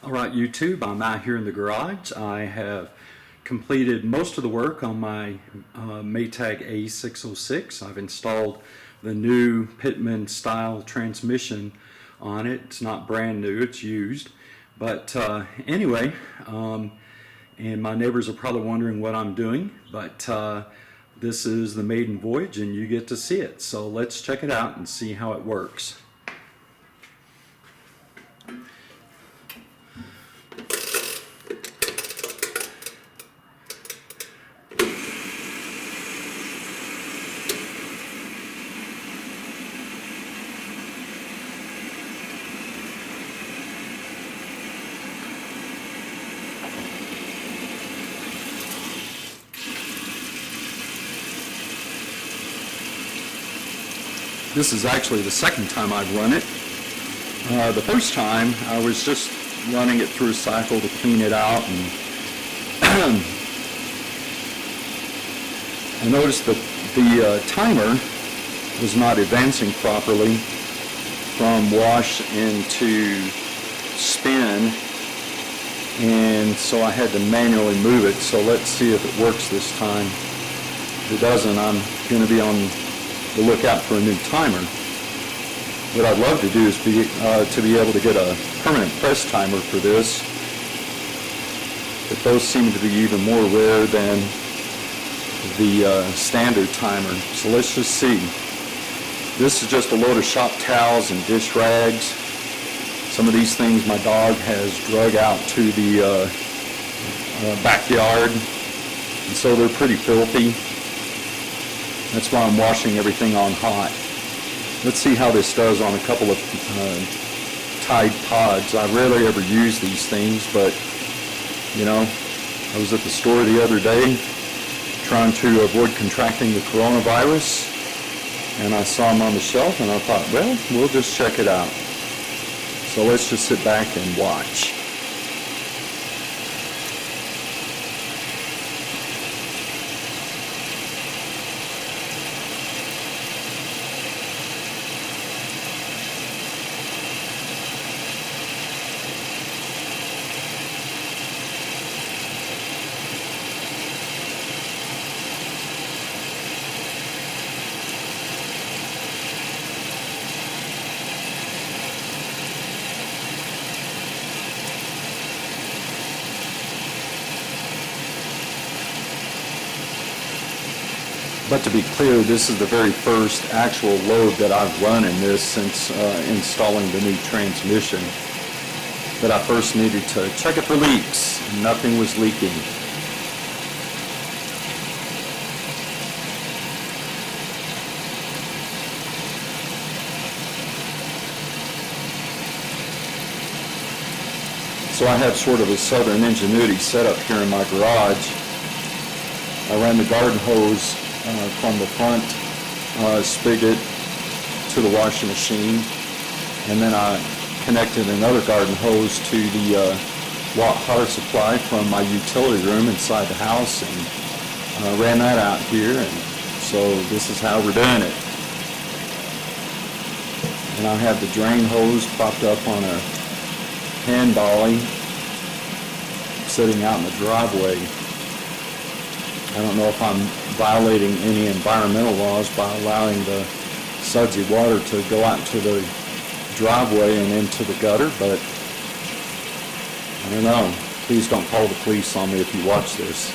Alright YouTube, I'm out here in the garage. I have completed most of the work on my Maytag A606. I've installed the new Pitman style transmission on it. It's not brand new, it's used. But anyway, and my neighbors are probably wondering what I'm doing, but this is the Maiden voyage and you get to see it. So let's check it out and see how it works. This is actually the second time I've run it. The first time I was just running it through a cycle to clean it out, and I noticed that the timer was not advancing properly from wash into spin, and so I had to manually move it. So let's see if it works this time. If it doesn't, I'm going to be on the lookout for a new timer. What I'd love to do is to be able to get a permanent press timer for this, but those seem to be even more rare than the standard timer. So let's just see. This is just a load of shop towels and dish rags. Some of these things my dog has drug out to the backyard, and so they're pretty filthy. That's why I'm washing everything on hot. Let's see how this does on a couple of Tide pods. I rarely ever use these things, but you know, I was at the store the other day trying to avoid contracting the coronavirus, and I saw them on the shelf and I thought, well, we'll just check it out. So let's just sit back and watch. But to be clear, this is the very first actual load that I've run in this since installing the new transmission. But I first needed to check it for leaks. Nothing was leaking. So I have sort of a Southern ingenuity setup here in my garage. I ran the garden hose from the front spigot to the washing machine, and then I connected another garden hose to the water supply from my utility room inside the house, and ran that out here, and so this is how we're doing it. And I have the drain hose propped up on a hand dolly sitting out in the driveway. I don't know if I'm violating any environmental laws by allowing the sudsy water to go out to the driveway and into the gutter, but I don't know. Please don't call the police on me if you watch this.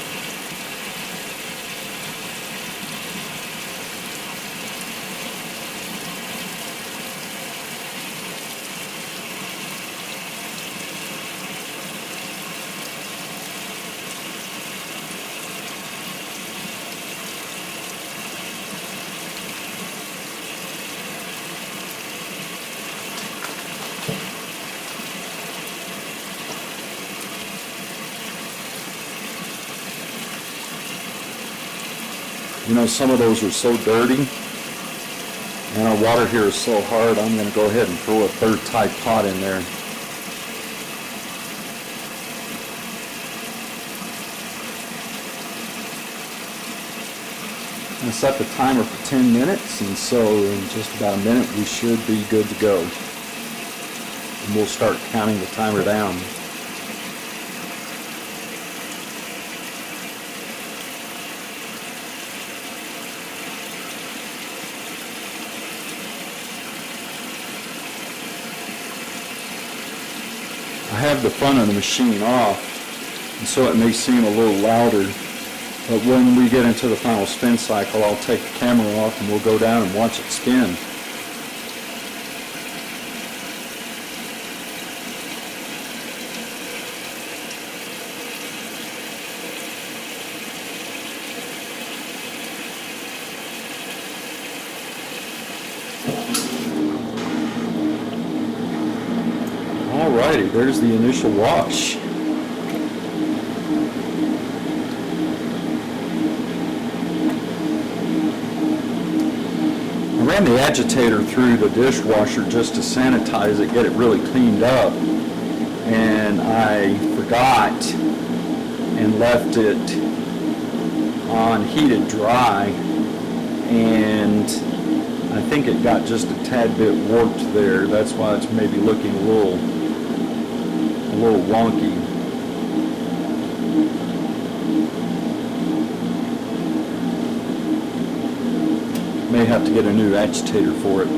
You know, some of those are so dirty, and our water here is so hard, I'm going to go ahead and throw a third Tide pot in there. I set the timer for 10 minutes, and so in just about a minute we should be good to go. And we'll start counting the timer down. I have the front of the machine off, and so it may seem a little louder, but when we get into the final spin cycle, I'll take the camera off and we'll go down and watch it spin. Alrighty, there's the initial wash. I ran the agitator through the dishwasher just to sanitize it, get it really cleaned up, and I forgot and left it on heated dry, and I think it got just a tad bit warped there. That's why it's maybe looking a little wonky. May have to get a new agitator for it.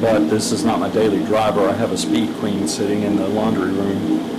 But this is not my daily driver. I have a Speed Queen sitting in the laundry room.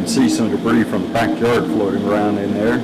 See some debris from the backyard floating around in there.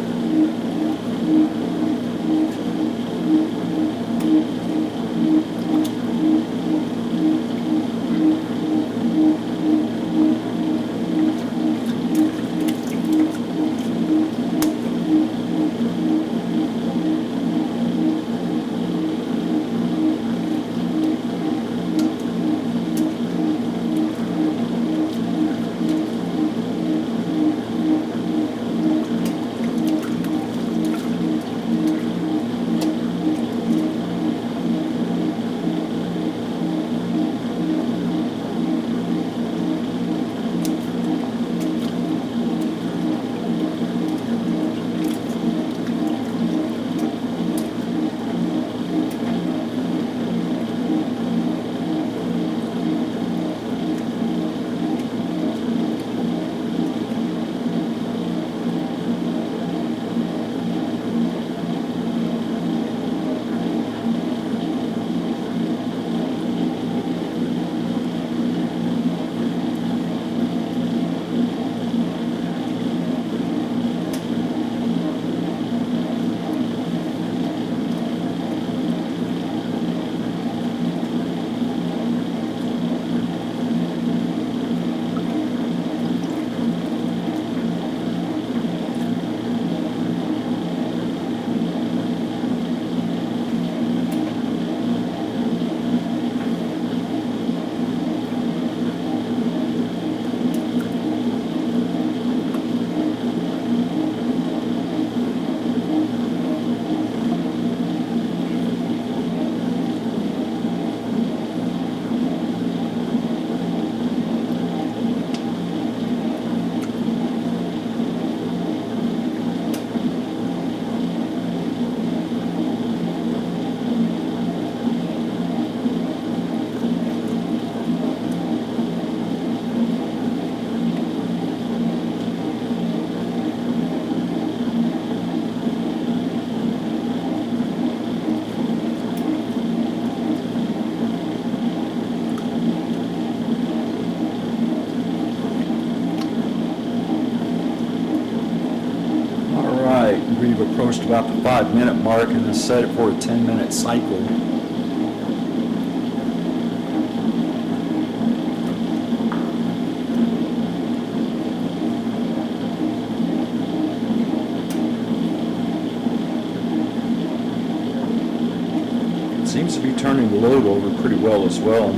approached about the 5-minute mark and I set it for a 10-minute cycle. It seems to be turning the load over pretty well as well.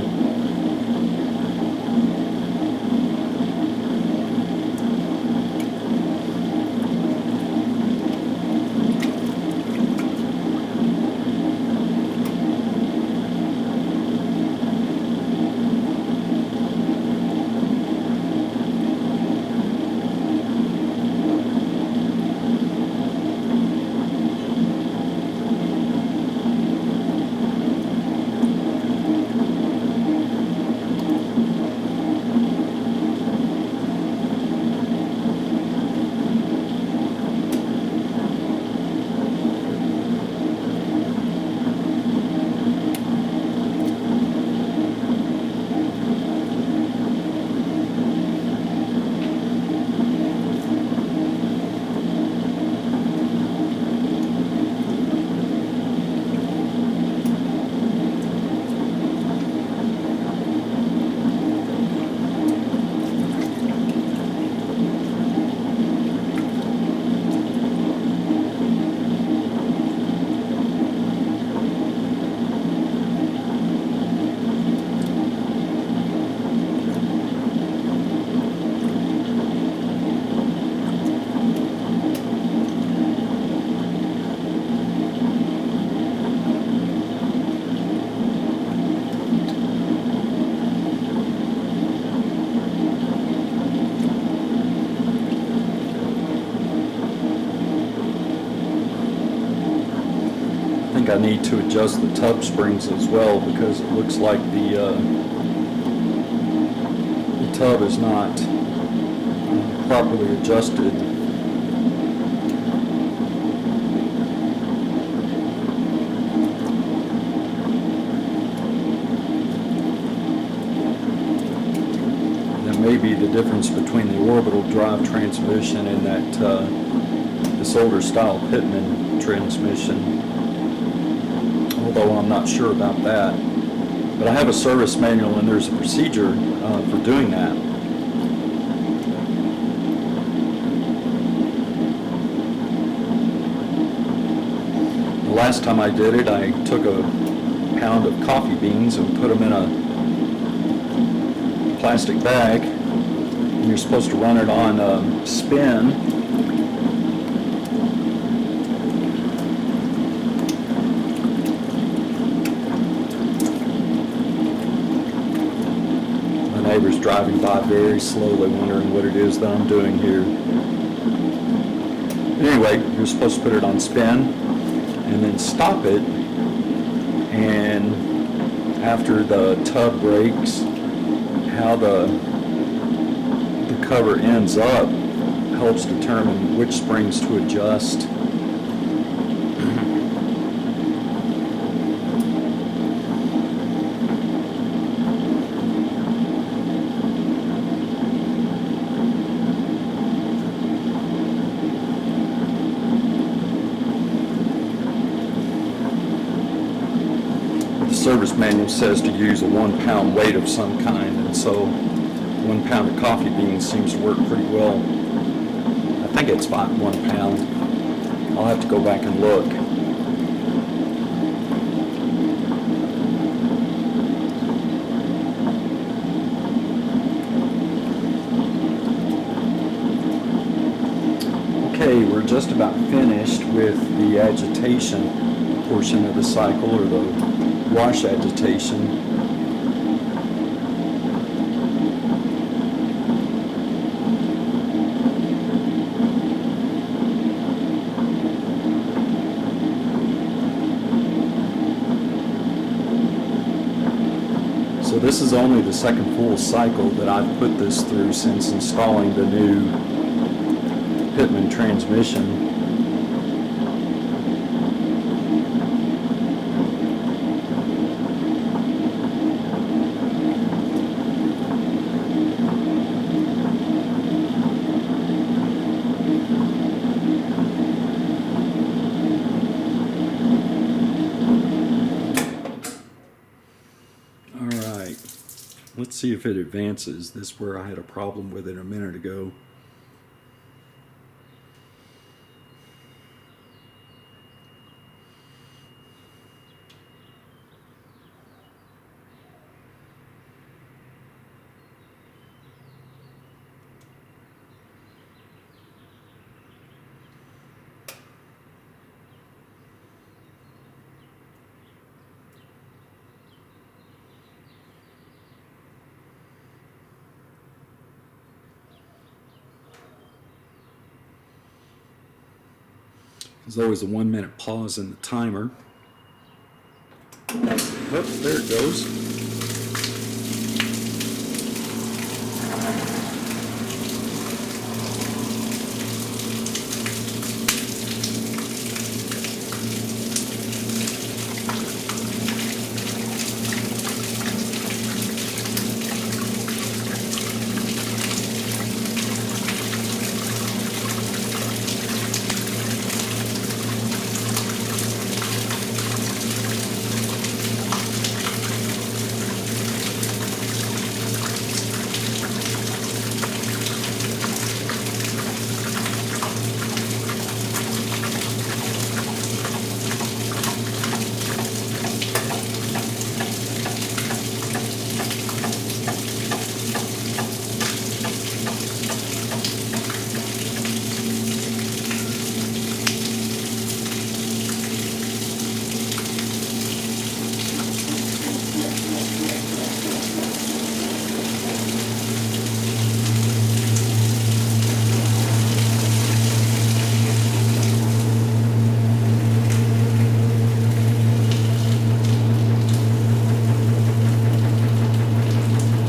I need to adjust the tub springs as well because it looks like the tub is not properly adjusted. That may be the difference between the orbital drive transmission and that this older style Pitman transmission. Although I'm not sure about that. But I have a service manual and there's a procedure for doing that. The last time I did it, I took a pound of coffee beans and put them in a plastic bag. And you're supposed to run it on spin. Neighbors driving by very slowly, wondering what it is that I'm doing here. Anyway, you're supposed to put it on spin and then stop it, and after the tub breaks, how the cover ends up helps determine which springs to adjust. The service manual says to use a 1 pound weight of some kind, and so 1 pound of coffee beans seems to work pretty well. I think it's 1 pound. I'll have to go back and look. Okay, we're just about finished with the agitation portion of the cycle, or the wash agitation. So this is only the second full cycle that I've put this through since installing the new Pitman transmission. right. Let's see if it advances. This is where I had a problem with it a minute ago. There's always a 1 minute pause in the timer. Oh, there it goes.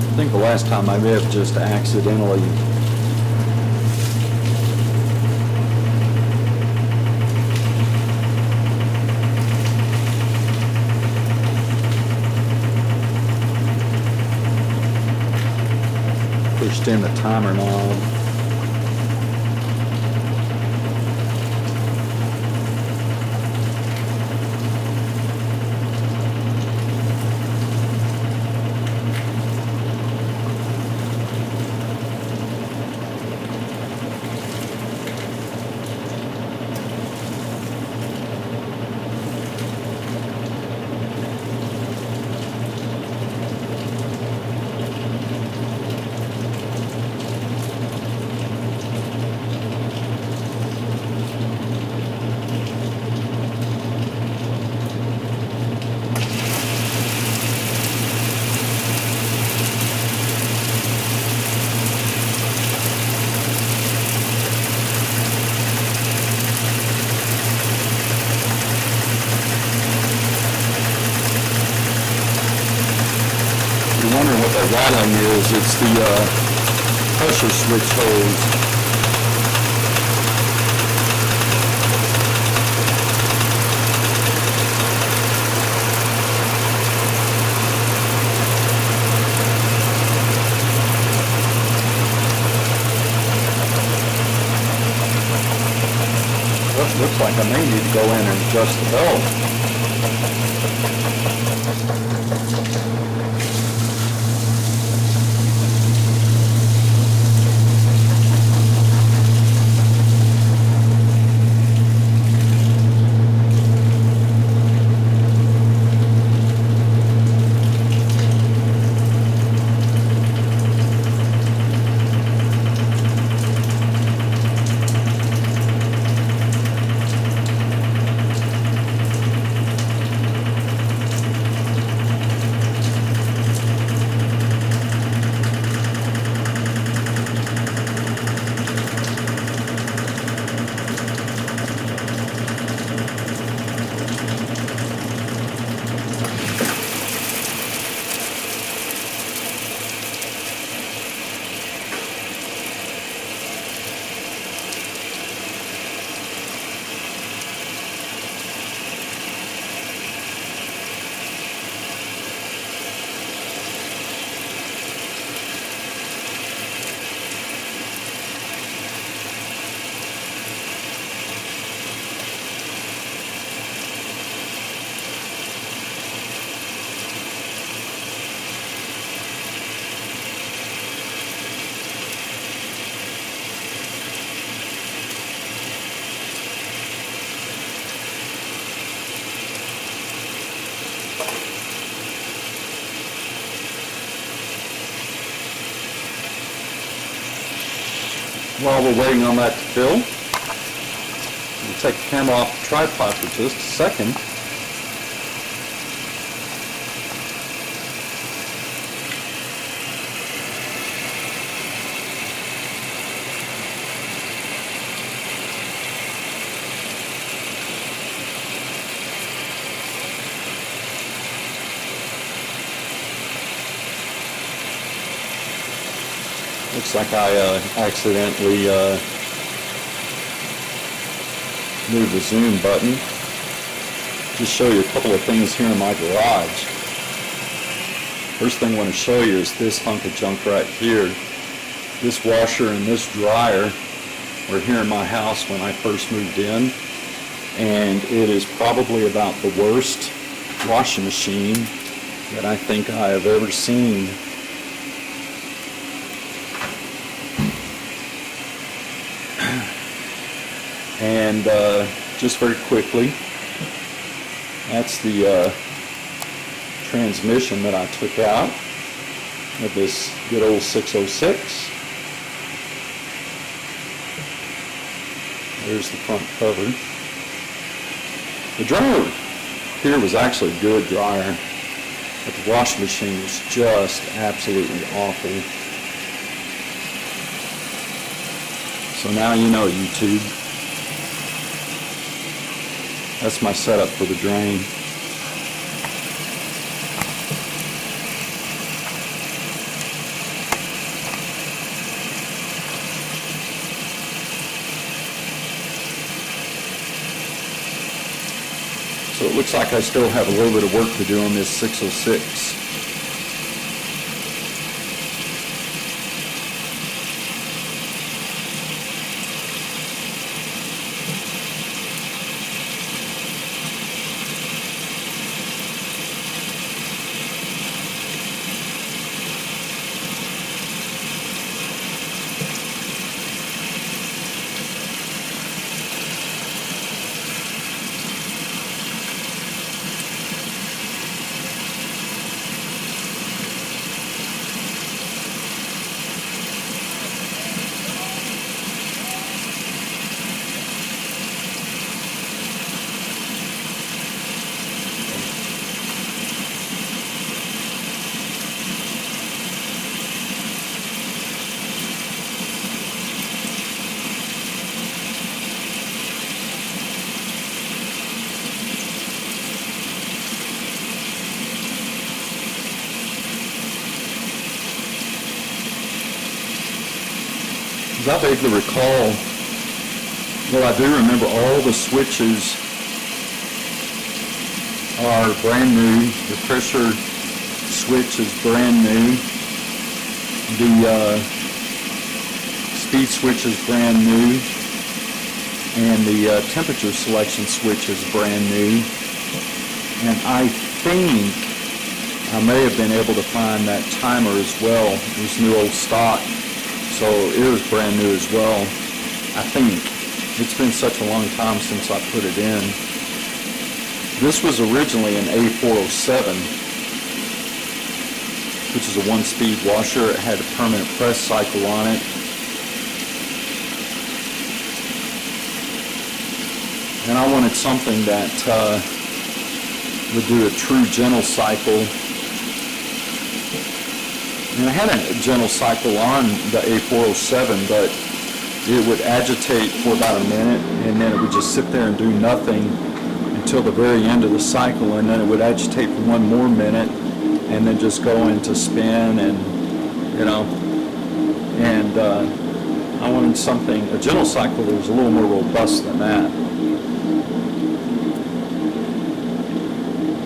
I think the last time I may have just accidentally pushed in the timer knob. Wondering what that rattling is. It's the pressure switch hose. Well, it looks like I may need to go in and adjust the belt. while we're waiting on that to fill, we'll take the camera off the tripod for just a second. Looks like I accidentally moved the zoom button. Just show you a couple of things here in my garage. First thing I want to show you is this hunk of junk right here. This washer and this dryer were here in my house when I first moved in, and it is probably about the worst washing machine that I think I have ever seen. And just very quickly, that's the transmission that I took out of this good old 606. There's the front cover. The dryer here was actually a good dryer, but the washing machine was just absolutely awful. So now you know, YouTube. That's my setup for the drain. So it looks like I still have a little bit of work to do on this 606. As I vaguely recall, well, I do remember all the switches are brand new. The pressure switch is brand new. The speed switch is brand new. And the temperature selection switch is brand new. And I think I may have been able to find that timer as well. It was new old stock. So it was brand new as well, I think. It's been such a long time since I put it in. This was originally an A407, which is a one-speed washer. It had a permanent press cycle on it. And I wanted something that would do a true gentle cycle. And I had a gentle cycle on the A407, but it would agitate for about a minute, and then it would just sit there and do nothing until the very end of the cycle, and then it would agitate for one more minute, and then just go into spin, and, you know, and I wanted something, a gentle cycle that was a little more robust than that.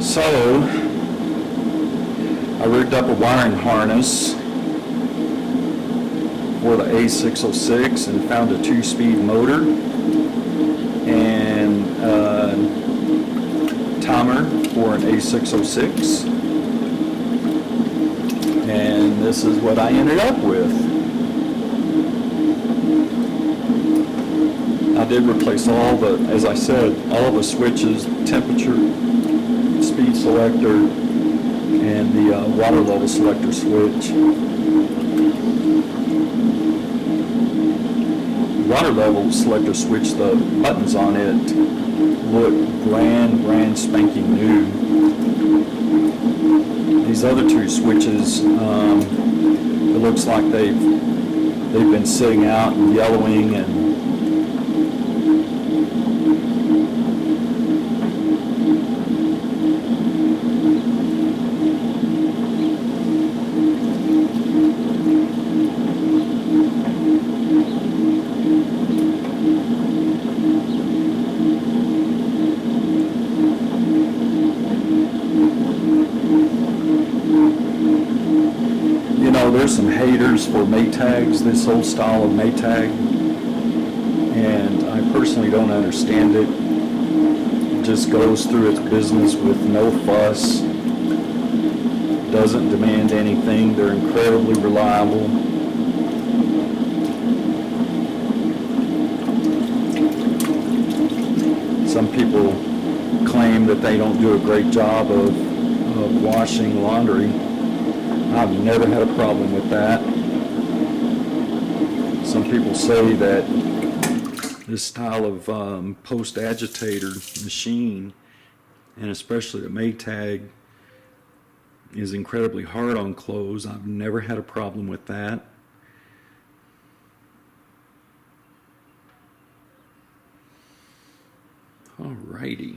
So I rigged up a wiring harness for the A606 and found a 2-speed motor and timer for an A606, and this is what I ended up with. I did replace all the, as I said, all the switches, temperature, speed selector, and the water level selector switch. water level selector switch, the buttons on it look brand spanking new. These other two switches, it looks like they've been sitting out and yellowing and there's some haters for Maytags, this whole style of Maytag, and I personally don't understand it. It just goes through its business with no fuss, doesn't demand anything. They're incredibly reliable. Some people claim that they don't do a great job of washing laundry. I've never had a problem with that. Some people say that this style of post-agitator machine, and especially the Maytag, is incredibly hard on clothes. I've never had a problem with that. Alrighty.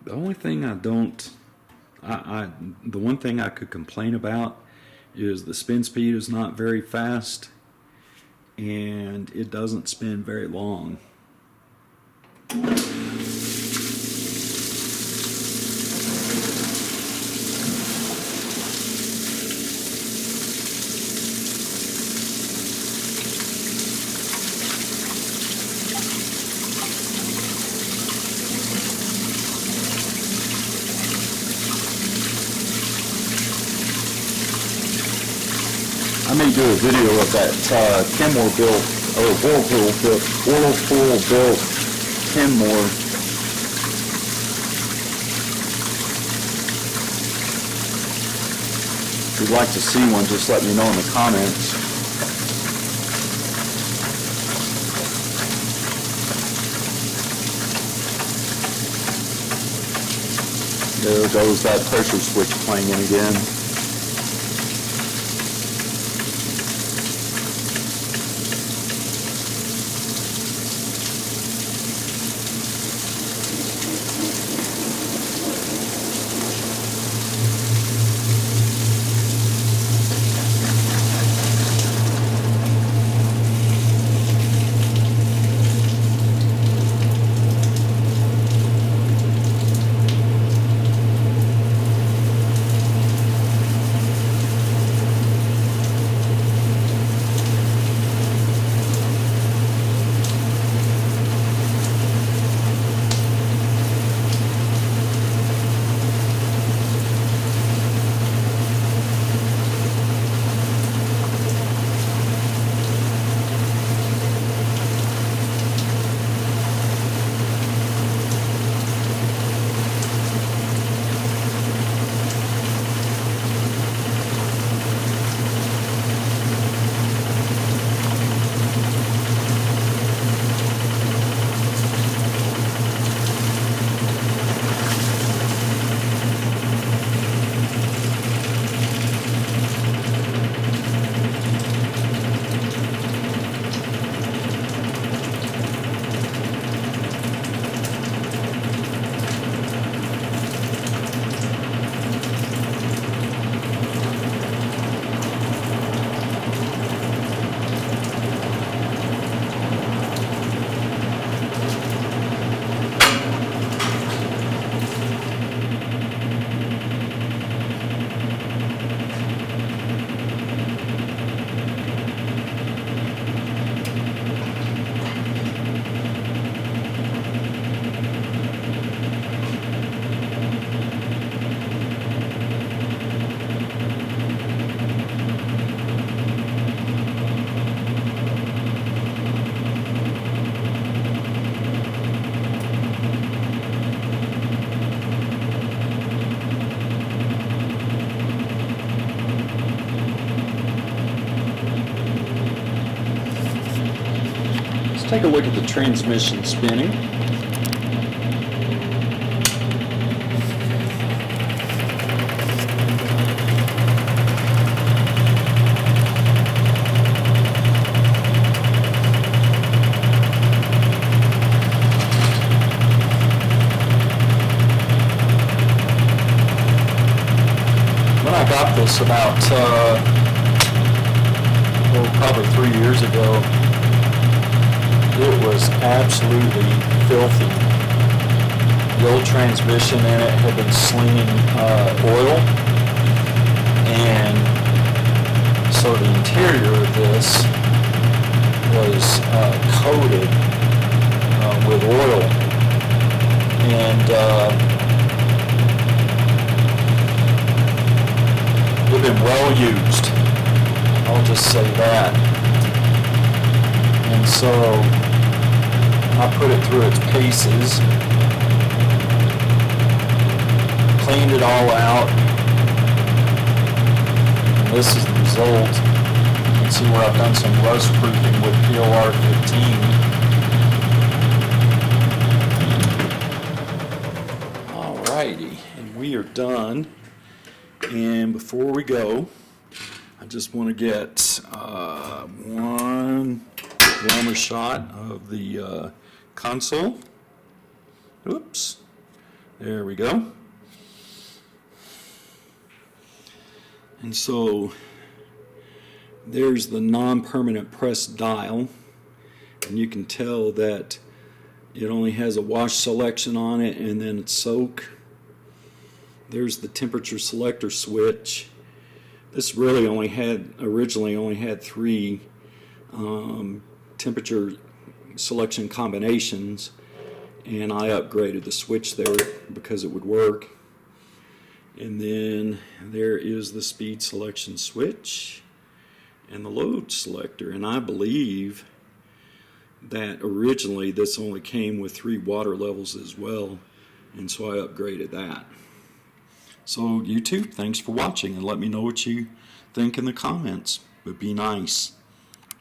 The only thing the one thing I could complain about is the spin speed is not very fast and it doesn't spin very long. I may do a video of that Kenmore built, or Whirlpool built Kenmore. If you'd like to see one, just let me know in the comments. There goes that pressure switch clanging again. take a look at the transmission spinning. When I got this about probably 3 years ago, it was absolutely filthy. The old transmission in it had been slinging oil, and so the interior of this was coated with oil, and it had been well used. I'll just say that. And so I put it through its paces, cleaned it all out, and this is the result. You can see where I've done some rust proofing with POR 15. Alrighty, and we are done. And before we go, I just want to get one glamour shot of the console. Oops. There we go. And so there's the non-permanent press dial, and you can tell that it only has a wash selection on it and then it's soak. There's the temperature selector switch. This really originally only had 3 temperature selection combinations, and I upgraded the switch there because it would work. And then there is the speed selection switch and the load selector, and I believe that originally this only came with 3 water levels as well, and so I upgraded that. So YouTube, thanks for watching, and let me know what you think in the comments, but be nice.